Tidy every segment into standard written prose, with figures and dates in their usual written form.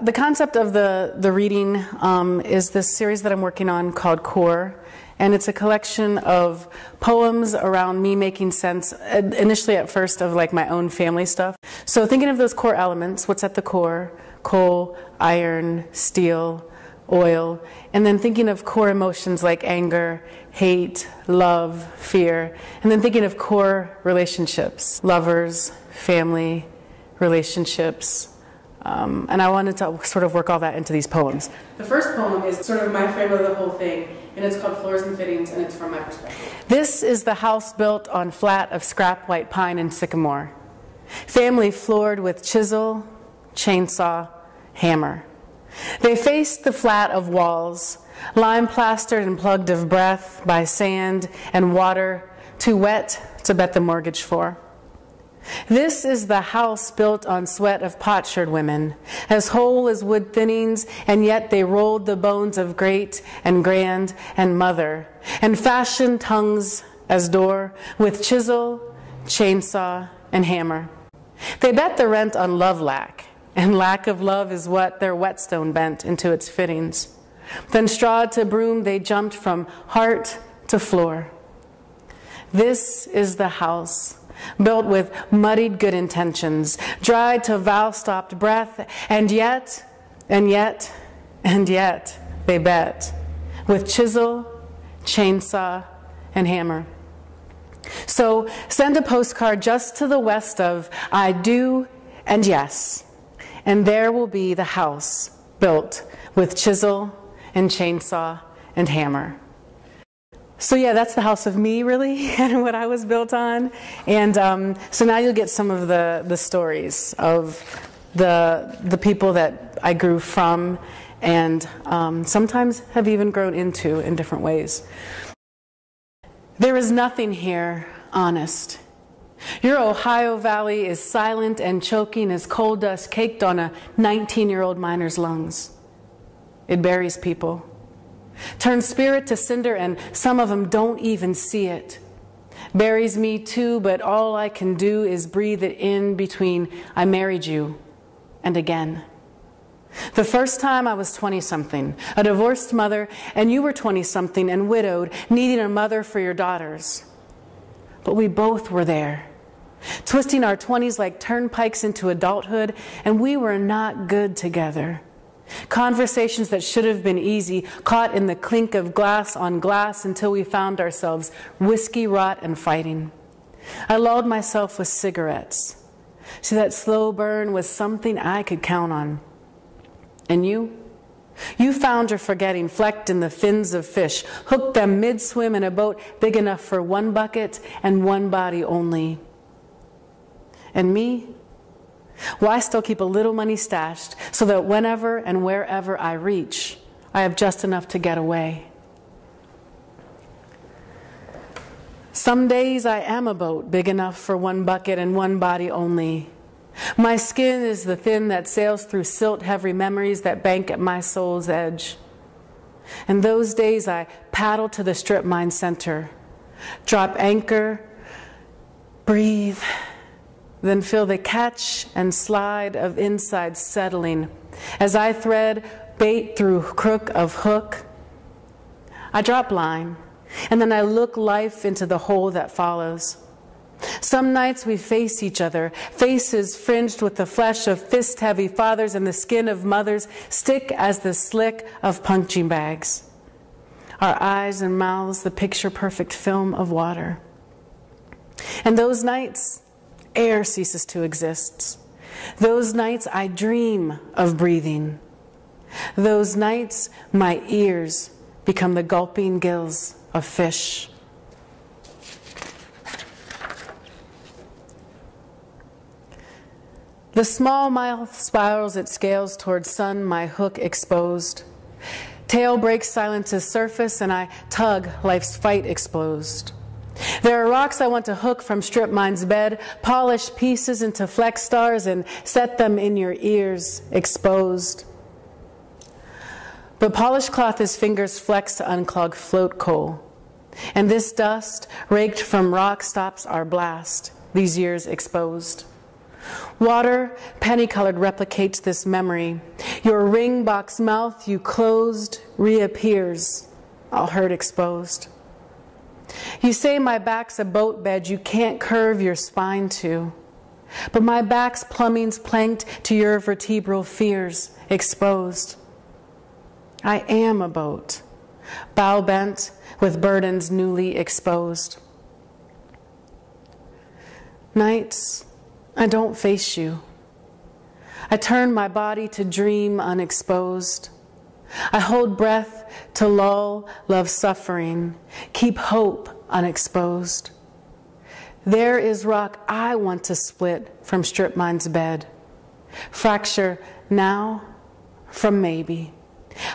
The concept of the reading is this series that I'm working on called Core, and it's a collection of poems around me making sense, initially at first, of like my own family stuff. So thinking of those core elements, what's at the core: coal, iron, steel, oil, and then thinking of core emotions like anger, hate, love, fear, and then thinking of core relationships: lovers, family, relationships. And I wanted to sort of work all that into these poems. The first poem is sort of my frame of the whole thing, and it's called Floors and Fittings, and it's from my perspective. This is the house built on flat of scrap white pine and sycamore, family floored with chisel, chainsaw, hammer. They faced the flat of walls, lime plastered and plugged of breath by sand and water, too wet to bet the mortgage for. This is the house built on sweat of potsherd women, as whole as wood thinnings, and yet they rolled the bones of great and grand and mother, and fashioned tongues as door, with chisel, chainsaw, and hammer. They bet the rent on love lack, and lack of love is what their whetstone bent into its fittings. Then strawed to broom they jumped from heart to floor. This is the house built with muddied good intentions, dried to vow-stopped breath, and yet, they bet, with chisel, chainsaw, and hammer. So send a postcard just to the west of I do and yes, and there will be the house built with chisel and chainsaw and hammer. So yeah, that's the house of me, really, and what I was built on. And so now you'll get some of the stories of the people that I grew from, and sometimes have even grown into in different ways. There is nothing here honest. Your Ohio Valley is silent and choking as coal dust caked on a 19-year-old miner's lungs. It buries people, turns spirit to cinder, and some of them don't even see it. Buries me too, but all I can do is breathe it in between I married you and again. The first time I was 20-something, a divorced mother, and you were 20-something and widowed, needing a mother for your daughters. But we both were there, twisting our 20s like turnpikes into adulthood, and we were not good together. Conversations that should have been easy, caught in the clink of glass on glass until we found ourselves whiskey rot and fighting. I lulled myself with cigarettes, so that slow burn was something I could count on. And you found your forgetting flecked in the fins of fish, hooked them mid-swim in a boat big enough for one bucket and one body only. And me? Well, I still keep a little money stashed so that whenever and wherever I reach, I have just enough to get away. Some days I am a boat big enough for one bucket and one body only. My skin is the fin that sails through silt-heavy memories that bank at my soul's edge. And those days I paddle to the strip mine center, drop anchor, breathe, then feel the catch and slide of inside settling as I thread bait through crook of hook. I drop line, and then I look life into the hole that follows. Some nights we face each other, faces fringed with the flesh of fist-heavy fathers and the skin of mothers, stick as the slick of punching bags. Our eyes and mouths the picture-perfect film of water. And those nights, air ceases to exist. Those nights I dream of breathing. Those nights my ears become the gulping gills of fish. The small mouth spirals its scales toward sun, my hook exposed. Tail breaks silence's surface, and I tug, life's fight exposed. There are rocks I want to hook from strip mine's bed, polish pieces into fleck stars and set them in your ears, exposed. But polished cloth is fingers flexed to unclog float coal. And this dust, raked from rock, stops our blast, these years exposed. Water, penny-colored, replicates this memory. Your ring box mouth you closed reappears, all hurt exposed. You say my back's a boat bed you can't curve your spine to, but my back's plumbing's planked to your vertebral fears exposed. I am a boat, bow bent with burdens newly exposed. Nights, I don't face you. I turn my body to dream unexposed. I hold breath to lull love's suffering, keep hope unexposed. There is rock I want to split from strip mine's bed. Fracture now from maybe.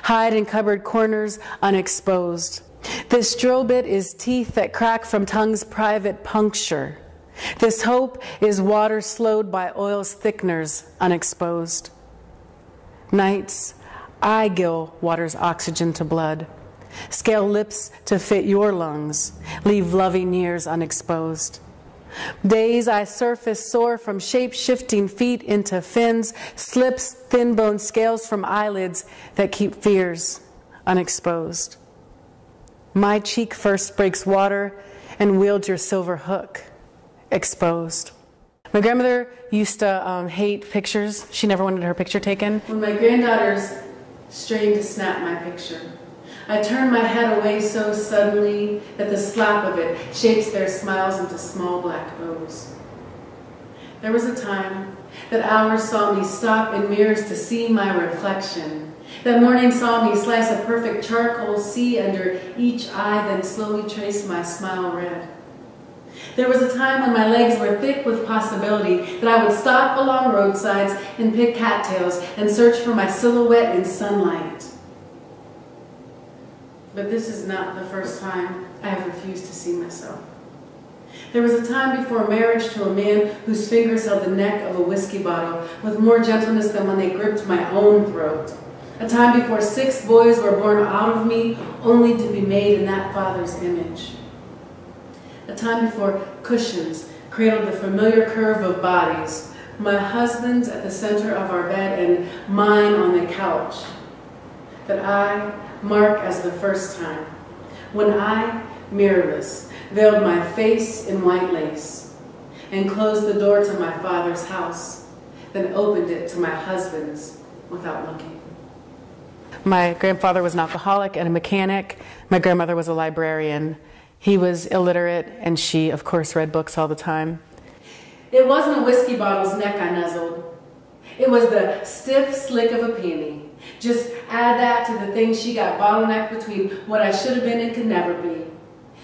Hide in cupboard corners unexposed. This drill bit is teeth that crack from tongue's private puncture. This hope is water slowed by oil's thickeners unexposed. Nights, I gill water's oxygen to blood, scale lips to fit your lungs, leave loving years unexposed. Days I surface soar from shape-shifting feet into fins, slips thin-bone scales from eyelids that keep fears unexposed. My cheek first breaks water and wields your silver hook, exposed. My grandmother used to hate pictures. She never wanted her picture taken. When my granddaughters strained to snap my picture, I turn my head away so suddenly that the slap of it shapes their smiles into small black bows. There was a time that hours saw me stop in mirrors to see my reflection. That morning saw me slice a perfect charcoal sea under each eye, then slowly trace my smile red. There was a time when my legs were thick with possibility that I would stop along roadsides and pick cattails and search for my silhouette in sunlight. But this is not the first time I have refused to see myself. There was a time before marriage to a man whose fingers held the neck of a whiskey bottle with more gentleness than when they gripped my own throat. A time before 6 boys were born out of me only to be made in that father's image. A time before cushions cradled the familiar curve of bodies, my husband's at the center of our bed and mine on the couch, that I mark as the first time, when I, mirrorless, veiled my face in white lace and closed the door to my father's house, then opened it to my husband's without looking. My grandfather was an alcoholic and a mechanic. My grandmother was a librarian. He was illiterate, and she, of course, read books all the time. It wasn't a whiskey bottle's neck I nuzzled. It was the stiff slick of a peony. Just add that to the things she got bottlenecked between what I should have been and could never be.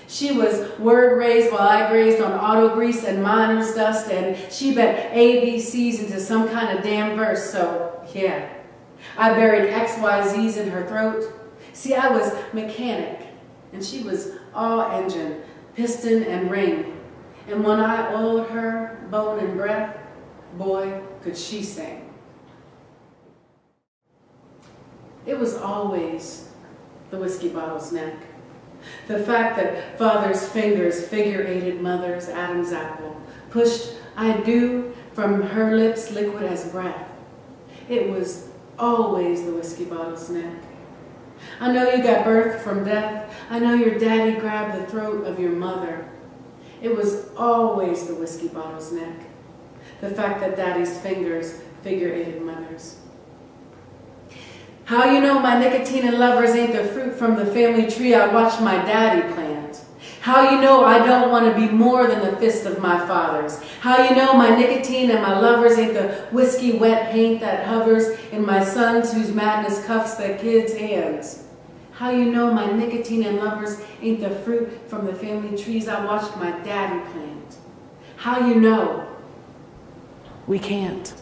She was word raised while I grazed on auto grease and miner's dust, and she bet ABCs into some kind of damn verse, so yeah. I buried XYZs in her throat. See, I was mechanic, and she was all engine, piston and ring. And when I oiled her bone and breath, boy, could she sing. It was always the whiskey bottle's neck. The fact that father's fingers figure-8'd mother's Adam's apple, pushed I do from her lips liquid as breath. It was always the whiskey bottle's neck. I know you got birth from death. I know your daddy grabbed the throat of your mother. It was always the whiskey bottle's neck. The fact that daddy's fingers figure-8'd mother's. How you know my nicotine and lovers ain't the fruit from the family tree I watched my daddy plant? How you know I don't want to be more than the fist of my fathers? How you know my nicotine and my lovers ain't the whiskey wet paint that hovers in my sons whose madness cuffs their kids' hands? How you know my nicotine and lovers ain't the fruit from the family trees I watched my daddy plant? How you know? We can't.